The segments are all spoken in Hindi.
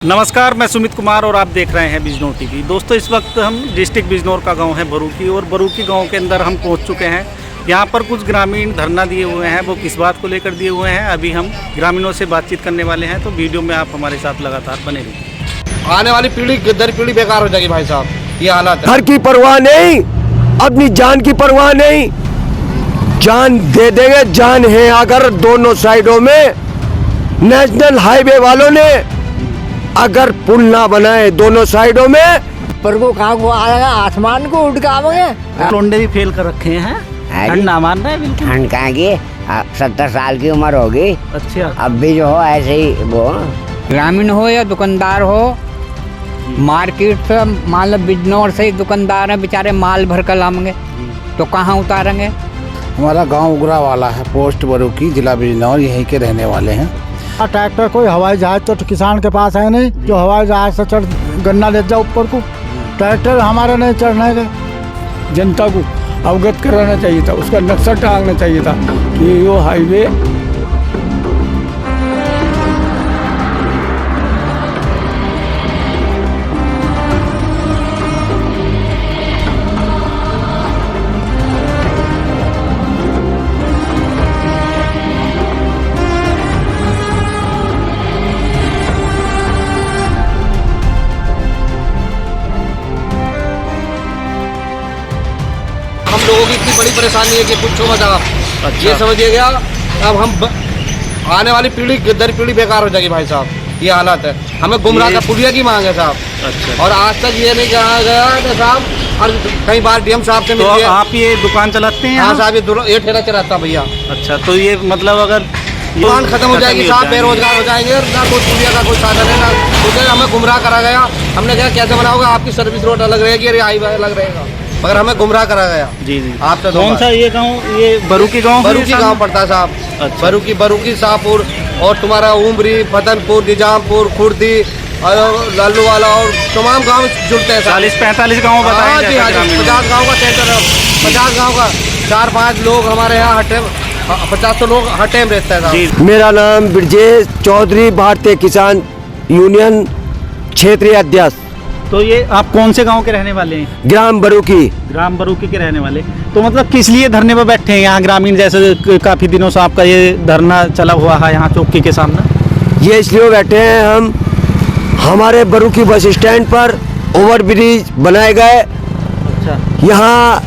नमस्कार, मैं सुमित कुमार और आप देख रहे हैं बिजनौर टीवी। दोस्तों, इस वक्त हम डिस्ट्रिक्ट बिजनौर का गांव है बरूकी और बरूकी गांव के अंदर हम पहुंच चुके हैं। यहां पर कुछ ग्रामीण धरना दिए हुए हैं। वो किस बात को लेकर दिए हुए हैं, अभी हम ग्रामीणों से बातचीत करने वाले हैं। तो वीडियो में आप हमारे साथ लगातार बने रहिए। आने वाली पीढ़ी दर पीढ़ी बेकार हो जाएगी भाई साहब, ये हालत है। घर की परवाह नहीं, अपनी जान की परवाह नहीं, जान दे देंगे। जान है अगर दोनों साइडों में नेशनल हाईवे वालों ने अगर पुल ना बनाए दोनों साइडों में, पर को कहाँ को आएगा, आसमान को उड़ के आवेंगे। लोंडे भी फेल कर रखे हैं, ठंड ना मान रहे हैं बिल्कुल। ठंड कहाँ की, 70 साल की उम्र होगी। अच्छा, अब भी जो हो ऐसे ही वो ग्रामीण हो या दुकानदार हो, मार्केट से मतलब बिजनौर से ही दुकानदार है बेचारे, माल भर कर लाएंगे तो कहाँ उतारेंगे। हमारा गांव उगरा वाला है, पोस्ट बरूकी, जिला बिजनौर, यहीं के रहने वाले हैं। ट्रैक्टर कोई हवाई जहाज तो किसान के पास है नहीं जो हवाई जहाज से चढ़ गन्ना ले जाओ ऊपर को। ट्रैक्टर हमारे नहीं चढ़ने के। जनता को अवगत कराना चाहिए था, उसका नक्शा टांगना चाहिए था कि ये हाईवे हम लोगों की इतनी बड़ी परेशानी है कि पूछो मत आप। ये समझिएगा, अब हम आने वाली पीढ़ी दर पीढ़ी बेकार हो जाएगी भाई साहब, ये हालत है। हमें गुमराह का पुलिया की मांग है साहब। अच्छा। और आज तक ये नहीं कहा गया कि साहब, और कई बार डीएम साहब से तो मिल गया। आप ये दुकान चलाते हैं? हाँ साहब, ये ठेला चलाता भैया। अच्छा, तो ये मतलब अगर दुकान खत्म हो जाएगी साहब, बेरोजगार हो जाएंगे, ना कोई पुलिया का कोई साधन है, ना कुछ है। हमें गुमराह करा गया। हमने कहा कैसे बनाओगे, आपकी सर्विस रोड अलग रहेगी, अरे हाईवे अलग रहेगा, मगर हमें गुमराह करा गया। जी जी। आपसे कौन सा ये गाँव? ये बरूकी गाँव? बरूकी गांव पड़ता है साहब। अच्छा। बरूकी शाहपुर और तुम्हारा उमरी, फतनपुर, निजामपुर, खुर्दी और लालूवाला और तमाम गांव जुड़ते हैं। 40-45 गाँव बताए। हाँ जी, हाँ जी, 50 गांव का सेंटर है। 50 गांव का 4-5 लोग हमारे यहाँ हटे, 50 लोग हटे में रहते हैं। जी। मेरा नाम ब्रजेश चौधरी, भारतीय किसान यूनियन क्षेत्रीय अध्यक्ष, तो ये आप कौन से गांव के रहने वाले हैं? ग्राम बरूकी। ग्राम बरूकी के रहने वाले। तो मतलब किस लिए धरने पर बैठे हैं यहाँ ग्रामीण? जैसे काफ़ी दिनों से आपका ये धरना चला हुआ है यहाँ चौकी के सामने। ये इसलिए बैठे हैं, हम हमारे बरूकी बस स्टैंड पर ओवर ब्रिज बनाए गए। अच्छा। यहाँ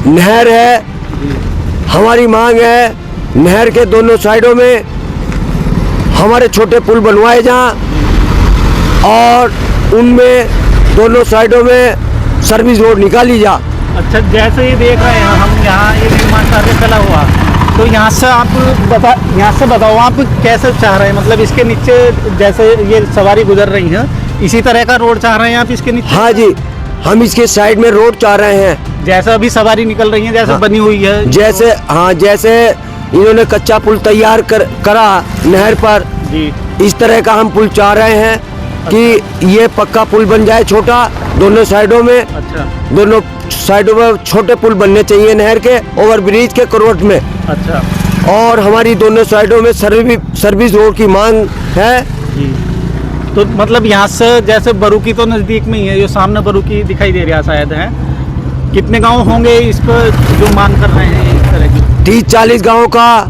नहर है, हमारी मांग है नहर के दोनों साइडों में हमारे छोटे पुल बनवाए जाएं और उनमें दोनों साइडों में सर्विस रोड निकाली जा। अच्छा, जैसे ये देख रहे हैं हम यहाँ ये निर्माण कार्य चला हुआ, तो यहाँ से बताओ आप कैसे चाह रहे हैं? मतलब इसके नीचे जैसे ये सवारी गुजर रही है, इसी तरह का रोड चाह रहे हैं आप इसके नीचे? हाँ जी, हम इसके साइड में रोड चाह रहे हैं, जैसा अभी सवारी निकल रही है, जैसे बनी हुई है। जैसे हाँ, जैसे इन्होंने कच्चा पुल तैयार करा नहर पर, जी। इस तरह का हम पुल चाह रहे हैं कि ये पक्का पुल बन जाए छोटा दोनों साइडों में। अच्छा। दोनों साइडों में छोटे पुल बनने चाहिए नहर के, ओवर ब्रिज के करोट में। अच्छा। और हमारी दोनों साइडों में सर्विस रोड की मांग है। जी। तो मतलब यहाँ से जैसे बरूकी तो नज़दीक में ही है, जो सामने बरूकी दिखाई दे रहा है शायद है। कितने गांव होंगे इस पर जो मांग कर रहे हैं इस तरह की? 30-40 गाँव का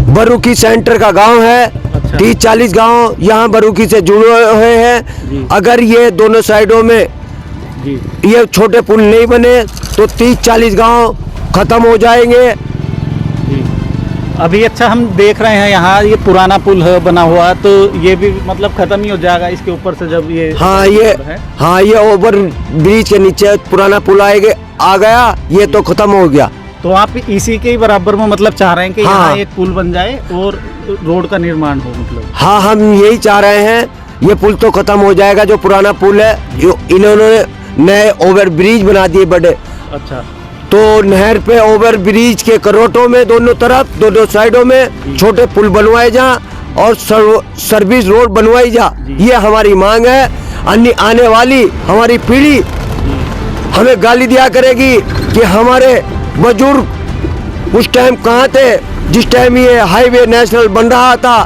बरूकी सेंटर का गांव है। अच्छा। 30-40 गाँव यहाँ बरूकी से जुड़े हुए हैं। अगर ये दोनों साइडों में जी ये छोटे पुल नहीं बने तो 30-40 गाँव खत्म हो जाएंगे। जी। अभी अच्छा हम देख रहे हैं यहाँ ये पुराना पुल है बना हुआ, तो ये भी मतलब खत्म ही हो जाएगा इसके ऊपर से जब ये हाँ ये ओवर ब्रिज के नीचे पुराना पुल आ गया, ये तो खत्म हो गया। तो आप इसी के बराबर में मतलब चाह रहे हैं कि हाँ। यहाँ एक पुल बन जाए और रोड का निर्माण हो? मतलब हाँ, हम यही चाह रहे हैं। ये पुल तो खत्म हो जाएगा, जो पुराना पुल है, जो इन्होंने नए ओवर ब्रिज बना दिए बड़े। अच्छा। तो नहर पे ओवर ब्रिज के करोटों में दोनों तरफ दोनों साइडों में छोटे पुल बनवाए जा और सर्विस रोड बनवाई जा, ये हमारी मांग है। अन्य आने वाली हमारी पीढ़ी हमें गाली दिया करेगी कि हमारे बुजुर्ग उस टाइम कहाँ थे जिस टाइम ये हाईवे नेशनल बन रहा था।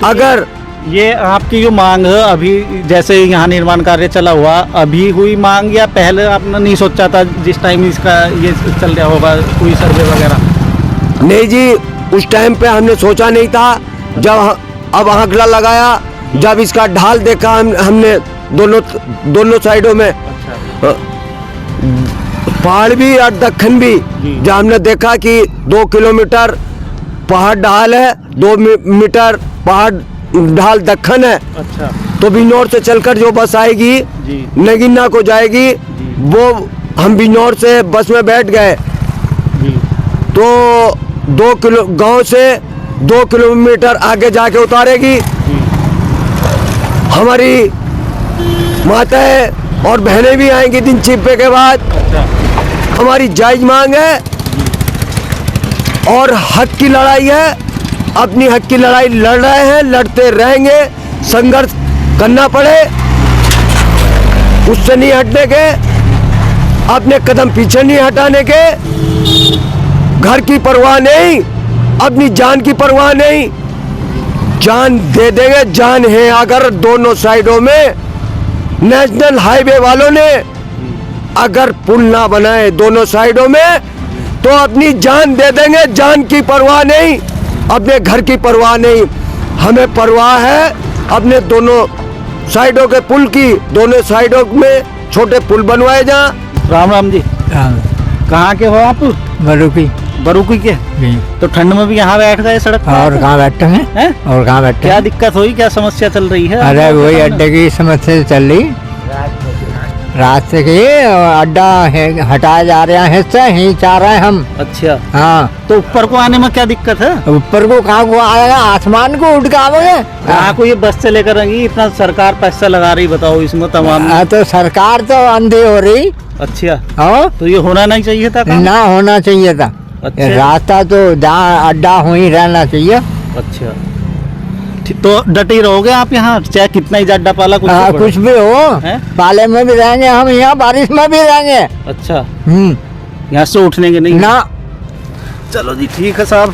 अगर ये आपकी जो मांग है अभी, जैसे यहाँ निर्माण कार्य चला हुआ, अभी हुई मांग या पहले आपने नहीं सोचा था जिस टाइम इसका ये चल रहा होगा कोई सर्वे वगैरह? नहीं जी, उस टाइम पे हमने सोचा नहीं था। जब अब आंकड़ा लगाया, जब इसका ढाल देखा हमने दोनों साइडों में, पहाड़ भी और दक्कन भी, जब हमने देखा कि 2 किलोमीटर पहाड़ ढाल है, 2 मीटर पहाड़ ढाल दक्कन है। अच्छा। तो बिजनौर से चलकर जो बस आएगी नगीना को जाएगी, वो हम बिजनौर से बस में बैठ गए तो 2 किलो गांव से 2 किलोमीटर आगे जाके उतारेगी। हमारी माताएं और बहनें भी आएंगी दिन छिपे के बाद। हमारी जायज मांग है और हक की लड़ाई है। अपनी हक की लड़ाई लड़ रहे हैं, लड़ते रहेंगे, संघर्ष करना पड़े उससे नहीं हटने के, अपने कदम पीछे नहीं हटाने के। घर की परवाह नहीं, अपनी जान की परवाह नहीं, जान दे देंगे। जान है अगर दोनों साइडों में नेशनल हाईवे वालों ने अगर पुल ना बनाए दोनों साइडों में तो अपनी जान दे देंगे। जान की परवाह नहीं, अपने घर की परवाह नहीं, हमें परवाह है अपने दोनों साइडों के पुल की। दोनों साइडों में छोटे पुल बनवाए जा। राम राम जी, कहाँ के हो आप? बरूकी के। तो ठंड में भी यहाँ बैठ गए सड़क पर? और कहाँ बैठे हैं? और कहाँ बैठे? क्या दिक्कत हुई, क्या समस्या चल रही है? अरे वही अड्डे की समस्या चल रही, रास्ते के अड्डा हटाया जा रहा है, हिस्सा ही चाह रहे हैं हम। अच्छा। हाँ, तो ऊपर को आने में क्या दिक्कत है? ऊपर को कहाँ को आएगा, आसमान को उठ के आवेंगे। कहाँ को ये बस से लेकर आएंगी? इतना सरकार पैसा लगा रही, बताओ इसमें तमाम। तो सरकार तो अंधी हो रही। अच्छा। हाँ, तो ये होना नहीं चाहिए था काम? ना होना चाहिए था। अच्छा। रास्ता तो जहाँ अड्डा हो ही रहना चाहिए। अच्छा, तो डटे रहोगे आप यहाँ, चाहे कितना ही अड्डा पाला कुछ भी हो, पाले में भी रहेंगे हम, यहाँ बारिश में भी रहेंगे। अच्छा। यहाँ से उठने के नहीं ना। चलो जी, ठीक है साहब।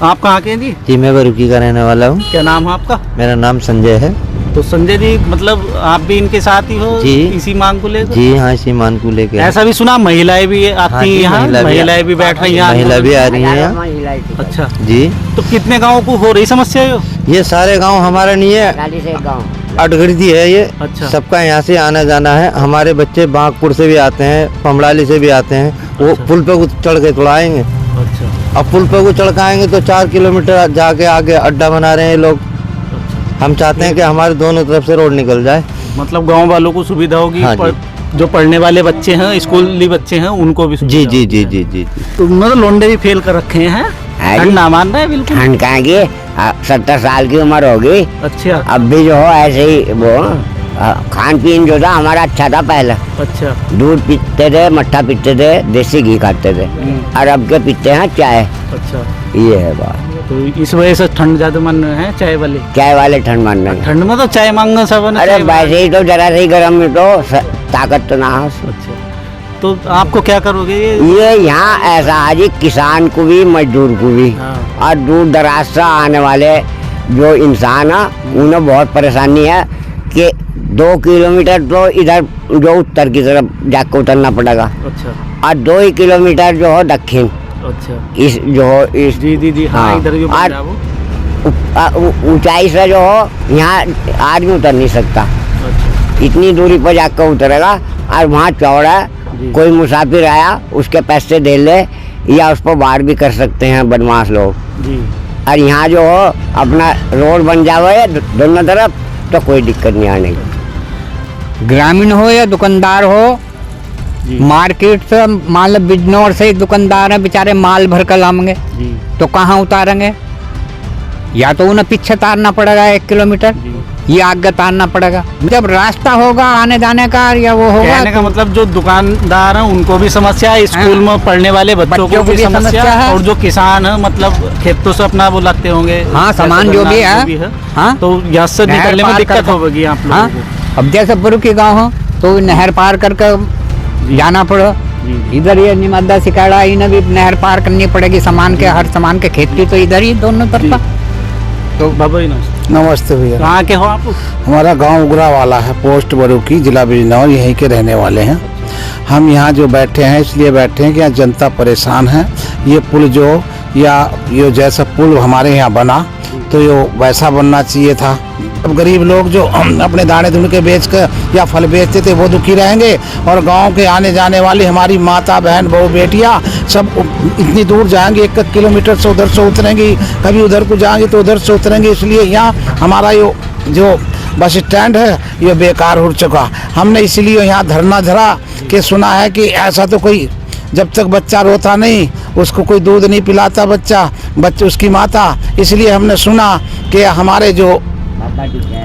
आप कहाँ के हैं जी? जी मैं बरूकी का रहने वाला हूँ। क्या नाम है आपका? मेरा नाम संजय है। तो संजय जी, मतलब आप भी इनके साथ ही हो जी, इसी मांग को लेकर? जी हाँ, इसी मांग को लेकर। ऐसा भी सुना महिलाएं भी आती हैं यहाँ, महिलाएं भी बैठ रही हैं, महिला भी आ रही है यहाँ। अच्छा जी। तो कितने गाँव को हो रही समस्या ये सारे गाँव हमारा नहीं है, अटगर्दी है ये। अच्छा। सबका यहाँ से आना जाना है। हमारे बच्चे बागपुर से भी आते हैं, पमड़ाली से भी आते हैं। वो पुल पे चढ़ के थोड़ा आएंगे। अच्छा। अब पुल पे चढ़काएंगे तो 4 किलोमीटर जाके आगे अड्डा बना रहे हैं लोग। हम चाहते हैं कि हमारे दोनों तरफ से रोड निकल जाए, मतलब गांव वालों को सुविधा होगी। हाँ जो पढ़ने वाले बच्चे हैं, स्कूली बच्चे हैं, उनको भी जी जी जी जी जी। तो मतलब लोंडे भी फेल कर रखे हैं, ठंड ना मान रहे हैं बिल्कुल। ठंड कहाँ की, 70 साल की उम्र होगी। अच्छा। अब भी जो हो ऐसे ही वो खान पीन जो था हमारा अच्छा था पहले। अच्छा। दूध पीते थे, मट्ठा पीते थे, देसी घी खाते थे, और अब के पीते हैं चाय। अच्छा। ये है बात। तो इस वजह से ठंड ज्यादा मान रहे हैं चाय वाले? चाय वाले ठंड मान रहे हैं। ठंड में तो चाय मांगना सब। अरे वैसे ही तो जरा सी गर्म में तो ताकत तो ना हो। अच्छा। तो आपको क्या करोगे ये यहाँ ऐसा है जी, किसान को भी मजदूर को भी, और दूर दराज से आने वाले जो इंसान है उन्हें बहुत परेशानी है कि 2 किलोमीटर तो इधर जो उत्तर की तरफ जाकर उतरना पड़ेगा। अच्छा। और 2 ही किलोमीटर जो हो दक्षिण। अच्छा। इस जो हो इस जी जी जी। हाँ, इधर जो ऊंचाई से जो हो यहाँ आदमी उतर नहीं सकता। अच्छा। इतनी दूरी पर जाकर उतरेगा, और वहाँ चौड़ा है, कोई मुसाफिर आया उसके पैसे दे ले, या उस पर वार भी कर सकते हैं बदमाश लोग जी। और यहाँ जो हो अपना रोड बन जावे दोनों तरफ तो कोई दिक्कत नहीं आने की। ग्रामीण हो या दुकानदार हो, मार्केट से मान लो बिजनौर से दुकानदार हैं बेचारे, माल भर कर लाएंगे तो कहाँ उतारेंगे? या तो उन्हें पीछे तारना पड़ेगा 1 किलोमीटर, या आगे तारना पड़ेगा। जब रास्ता होगा आने जाने का या वो होगा। कहने का मतलब जो दुकानदार हैं उनको भी समस्या है, स्कूल में पढ़ने वाले बच्चों को भी समस्या है, और जो किसान है मतलब खेतों से अपना वो लाते होंगे। हाँ, सामान जो भी है। हाँ, तो यहाँ से निकलने में दिक्कत होगी आप लोगों को। अब जैसे बरूकी गाँव हो तो नहर पार करके जाना पड़ो। इधर ये निमद्दा सिकाड़ा, इन्हें भी नहर पार करनी पड़ेगी सामान के, हर सामान के खेती तो इधर ही दोनों तरफ। तो बाबा नमस्ते भैया। कहाँ के हो आप? हमारा गांव उगरा वाला है, पोस्ट बरूकी, जिला बिजनौर, यहीं के रहने वाले हैं। हम यहाँ जो बैठे हैं इसलिए बैठे हैं कि यहाँ जनता परेशान है। ये पुल जो या ये जैसा पुल हमारे यहाँ बना तो ये वैसा बनना चाहिए था। अब गरीब लोग जो अपने दाने धुन के बेच कर या फल बेचते थे वो दुखी रहेंगे, और गांव के आने जाने वाली हमारी माता बहन बहू बेटियां सब इतनी दूर जाएंगी, 1 किलोमीटर से उधर से उतरेंगी, कभी उधर को जाएंगी तो उधर से उतरेंगी। इसलिए यहाँ हमारा जो बस स्टैंड है ये बेकार हो चुका। हमने इसलिए यहाँ धरना धरा कि सुना है कि ऐसा तो कोई जब तक बच्चा रोता नहीं उसको कोई दूध नहीं पिलाता बच्चे उसकी माता। इसलिए हमने सुना कि हमारे जो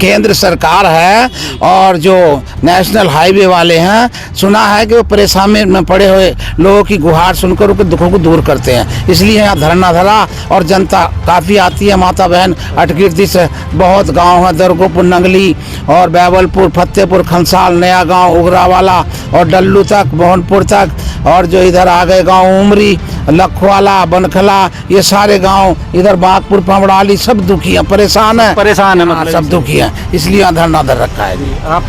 केंद्र सरकार है और जो नेशनल हाईवे वाले हैं, सुना है कि वो परेशानी में पड़े हुए लोगों की गुहार सुनकर उनके दुखों को दूर करते हैं। इसलिए यहाँ धरना धरा और जनता काफ़ी आती है, माता बहन अटकीर्ति से बहुत गांव है, दरगोपुर, नंगली और बैवलपुर, फतेहपुर, खंसाल, नया गांव, उगरावाला और डल्लू तक, मोहनपुर तक, और जो इधर आ गए गांव उमरी, लखवाला, बनखला, ये सारे गांव, इधर बागपुर, पमड़ाली, सब दुखी हैं, परेशान है मतलब सब दुखी हैं। इसलिए यहाँ धरना धर रखा है। आप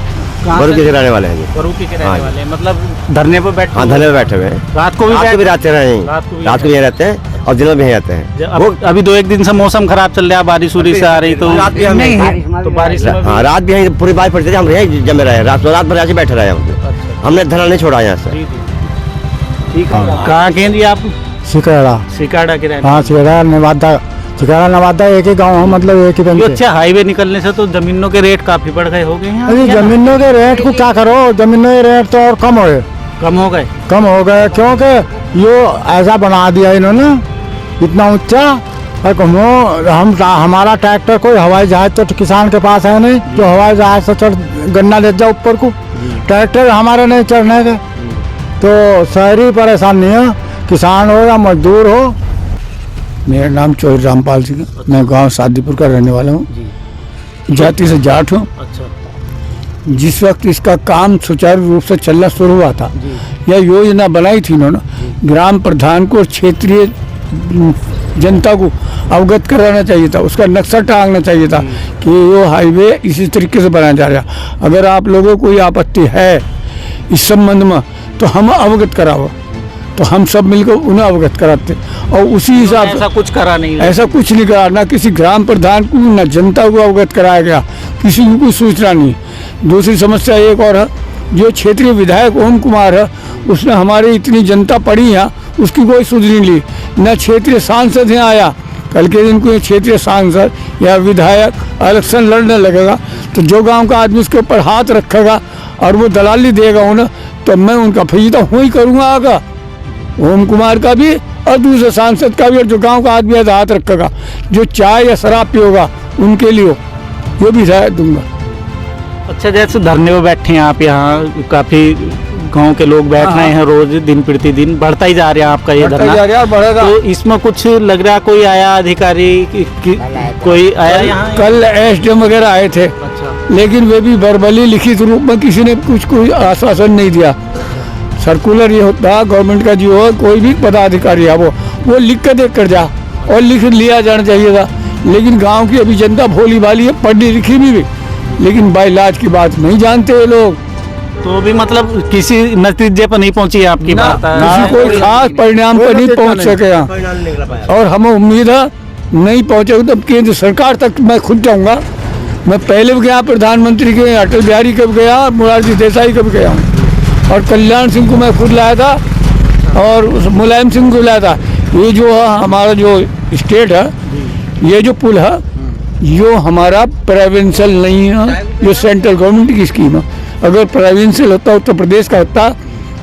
बरूकी के रहने वाले हैं। बरूकी के रहने वाले हैं, मतलब धरने पर बैठे? हाँ, धरने पर बैठे हुए हैं। रात को भी रहते हैं, रात को भी यहीं रहते हैं और दिन में भी यहीं रहते हैं। अभी 2-1 दिन से मौसम खराब चल रहा है, बारिश उरिश आ रही तो रात भी तो बारिश में हाँ, रात भी यहीं पूरी बारिश पड़ती थी, हम यहीं जमे रहे, रात भर यहाँ बैठे रहे हम। हमने धरना नहीं छोड़ा यहाँ से। ठीक है। कहाँ के हैं जी आप? सिकाड़ा के रहने? हाँ, सिकाड़ा नवादा एक ही गांव है, मतलब एक ही बंदे। अच्छा, हाईवे निकलने से तो जमीनों के रेट काफी बढ़ गए हो गए हैं। अरे जमीनों के रेट को क्या करो, जमीनों के रेट तो और कम हो गए क्योंकि यो ऐसा बना दिया इन्होंने इतना ऊंचा। हमारा ट्रैक्टर कोई हवाई जहाज तो किसान के पास है नहीं जो हवाई जहाज से चढ़ गन्ना ले जाओ ऊपर को, ट्रैक्टर हमारे नहीं चढ़ने के। तो शहरी परेशानी है, किसान हो या मजदूर हो। मेरा नाम चौधरी रामपाल सिंह, मैं गांव शादीपुर का रहने वाला हूँ, जाति से जाट हूँ। अच्छा। जिस वक्त इसका काम सुचारू रूप से चलना शुरू हुआ था, यह योजना बनाई थी इन्होंने, ग्राम प्रधान को और क्षेत्रीय जनता को अवगत कराना चाहिए था, उसका नक्शा टांगना चाहिए था कि वो हाईवे इसी तरीके से बनाया जा रहा है। अगर आप लोगों को कोई आपत्ति है इस संबंध में तो हम अवगत कराओ, तो हम सब मिलकर उन्हें अवगत कराते और उसी हिसाब से ऐसा कुछ करा नहीं करा, ना किसी ग्राम प्रधान को ना जनता को अवगत कराया गया, किसी को कोई सूचना नहीं। दूसरी समस्या एक और है, जो क्षेत्रीय विधायक ओम कुमार है उसने हमारी इतनी जनता पड़ी है उसकी कोई सुध नहीं ली, न क्षेत्रीय सांसद यहाँ आया। कल के दिन कोई क्षेत्रीय सांसद या विधायक इलेक्शन लड़ने लगेगा तो जो गांव का आदमी उसके ऊपर हाथ रखेगा और वो दलाली देगा उन्हें, तो मैं उनका फैसला ही करूँगा आगा, ओम कुमार का भी और दूसरे सांसद का भी, और जो गांव का आदमी हाथ रखेगा, जो चाय या शराब पियोगा उनके लिए ये भी राय दूंगा। अच्छा, जैसे धरने में बैठे हैं आप, यहाँ काफी गांव के लोग बैठ रहे हैं, रोज दिन प्रतिदिन बढ़ता ही जा रहा है आपका ये धरना, तो इसमें कुछ लग रहा है कोई आया अधिकारी कोई आया यहाँ? कल एसडीएम वगैरह आए थे। अच्छा। लेकिन वे भी वर्बली लिखित रूप में किसी ने कुछ कोई आश्वासन नहीं दिया। सर्कुलर ये होता गवर्नमेंट का जो हो, कोई भी पदाधिकारी है वो लिख कर देख कर जा और लिख लिया जाना चाहिए था। लेकिन गांव की अभी जनता भोली भाली है, पढ़ी लिखी भी, लेकिन बाइलाज की बात नहीं जानते ये लोग। तो भी मतलब किसी नतीजे पर नहीं पहुंची आपकी बात? किसी कोई खास परिणाम पर नहीं पहुंच सके यहाँ, और हमें उम्मीद है नहीं पहुंचेगा तो केंद्र सरकार तक मैं खुद जाऊंगा। मैं पहले भी गया, प्रधानमंत्री के अटल बिहारी के भी गया, मोरारजी देसाई के भी गया हूँ, और कल्याण सिंह को मैं खुद लाया था और मुलायम सिंह को लाया था। ये जो है हमारा जो स्टेट है, ये जो पुल है ये हमारा प्रोविंशियल नहीं है, ये सेंट्रल गवर्नमेंट की स्कीम है। अगर प्रोविंशियल होता, उत्तर प्रदेश का होता,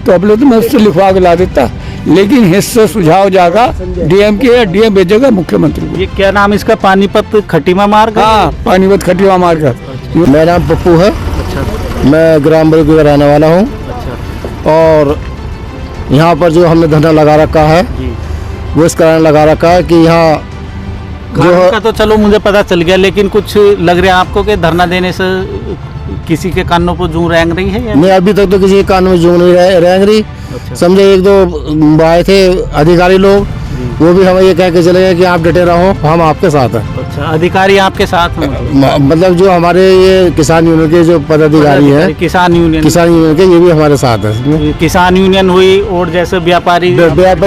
तो अब लोग तो मैं उससे लिखवा के ला देता, लेकिन हिस्सा सुझाव जाएगा डीएम के, डीएम भेजेगा मुख्यमंत्री को। ये क्या नाम इसका? पानीपत खटीमा मार्ग? हाँ, पानीपत खटीमा मार्ग है। मेरा नाम पप्पू है। अच्छा। मैं ग्राम बरूकी का रहने वाला हूँ। अच्छा। और यहाँ पर जो हमने धरना लगा रखा है वो इस कारण लगा रखा है कि यहाँ जो का तो चलो मुझे पता चल गया, लेकिन कुछ लग रहा है आपको कि धरना देने से किसी के कानों पर जूं रेंग रही है? नहीं, अभी तक तो किसी के कान में जूं नहीं रेंग रही। अच्छा। समझे 1-2 आए थे अधिकारी लोग, वो भी हमें ये कह के चले गए कि आप डटे रहो, हम आपके साथ हैं। अच्छा, अधिकारी आपके साथ हैं? मतलब जो हमारे ये किसान यूनियन के जो पदाधिकारी हैं, किसान यूनियन के, ये भी हमारे साथ है। किसान यूनियन हुई और जैसे व्यापारी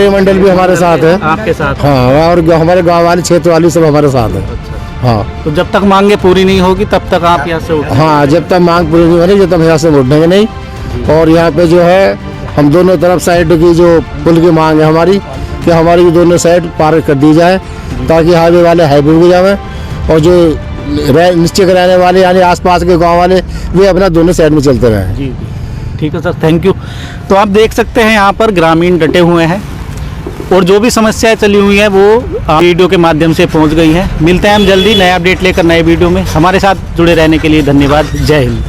मंडल भी हमारे साथ है। आपके साथ? हाँ, और हमारे गाँव वाले, क्षेत्र वाले सब हमारे साथ है। हाँ, तो जब तक मांगे पूरी नहीं होगी तब तक आप यहाँ से उठेंगे? हाँ, जब तक मांग पूरी नहीं होगी जब तक यहाँ से उठेंगे नहीं। और यहाँ पे जो है हम दोनों तरफ साइड की जो पुल की मांग है हमारी, कि हमारी दोनों साइड पार कर दी जाए, ताकि हाईवे वाले हाईवे भी जाए और जो नीचे के रहने वाले यानी आसपास के गांव वाले वे अपना दोनों साइड में चलते रहें। जी, ठीक है सर, थैंक यू। तो आप देख सकते हैं यहाँ पर ग्रामीण डटे हुए हैं और जो भी समस्याएं चली हुई हैं वो वीडियो के माध्यम से पहुँच गई हैं। मिलते हैं हम जल्दी नया अपडेट लेकर नए वीडियो में। हमारे साथ जुड़े रहने के लिए धन्यवाद। जय हिंद।